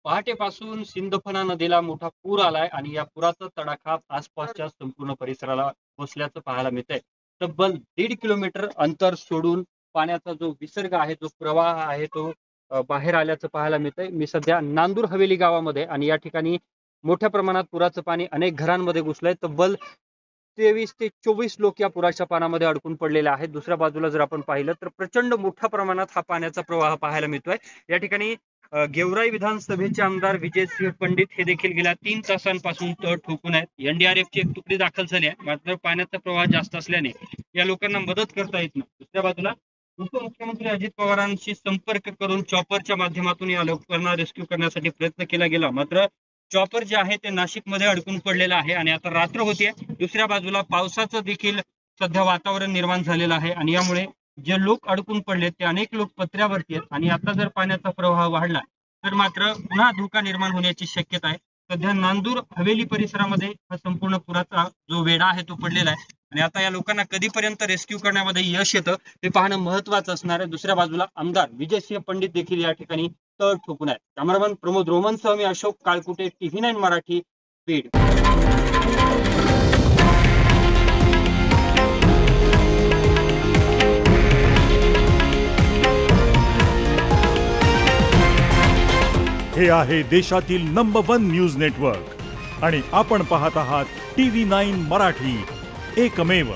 पहाटेपासून सिंदफणा नदीला मोठा पूर आलाय आणि या पुराचा तडाखा आसपासच्या संपूर्ण परिसराला बसल्याचं पाहायला मिळतंय. तब्बल 1.5 किलोमीटर अंतर सोडून पाण्याचा जो विसर्ग आहे, जो प्रवाह आहे तो बाहेर आल्याचं पाहायला मिळतंय. मी सध्या नांदूर हवेली गावामध्ये आणि या ठिकाणी मोठ्या प्रमाणात पुराचं पाणी अनेक घरांमध्ये घुसलंय. तब्बल 23 ते 24 लोक या पुराच्या पाण्यामध्ये अडकून पडलेले आहेत. दुसऱ्या बाजूला जर आपण पाहिलं तर प्रचंड मोठ्या प्रमाणात हा पाण्याचा प्रवाह पाहायला मिळतोय. या ठिकाणी गेवराई विधानसभेचे आमदार विजयसिंह पंडित हे देखील गेल्या 3 तासांपासून तळ ठोकून आहेत. एनडीआरएफची एक तुकडी दाखल झाली आहे, मात्र पाण्याचा प्रवाह जास्त असल्याने या लोकांना मदत करता येत नाही. दुसऱ्या बाजूला उपमुख्यमंत्री अजित पवारांशी संपर्क करून चॉपरच्या माध्यमातून या लोकांना रेस्क्यू करण्यासाठी प्रयत्न केला गेला, मात्र चॉपर जे आहे ते नाशिकमध्ये अडकून पडलेलं आहे आणि आता रात्र होतीये. दुसऱ्या बाजूला पावसाचं देखील सध्या वातावरण निर्माण झालेलं आहे आणि यामुळे जे लोक अडकून पडले ते अनेक लोक पत्र्यावरती आहेत आणि आता जर पाण्याचा प्रवाह वाढला तर मात्र पुन्हा धोका निर्माण होण्याची शक्यता आहे. सध्या नांदूर हवेली परिसरामध्ये हा संपूर्ण पुराचा जो वेढा आहे तो पडलेला आहे आणि आता या लोकांना कधीपर्यंत रेस्क्यू करण्यामध्ये यश येतं हे पाहणं महत्वाचं असणार आहे. दुसऱ्या बाजूला आमदार विजयसिंह पंडित देखील या ठिकाणी तळ ठोकून आहेत. कॅमेरामन प्रमोद रोमनसह मी अशोक काळकुटे, TV9 मराठी, बीड. हे आहे देशातील नंबर 1 न्यूज नेटवर्क आणि आपण पाहत आहात TV9 मराठी, एकमेव.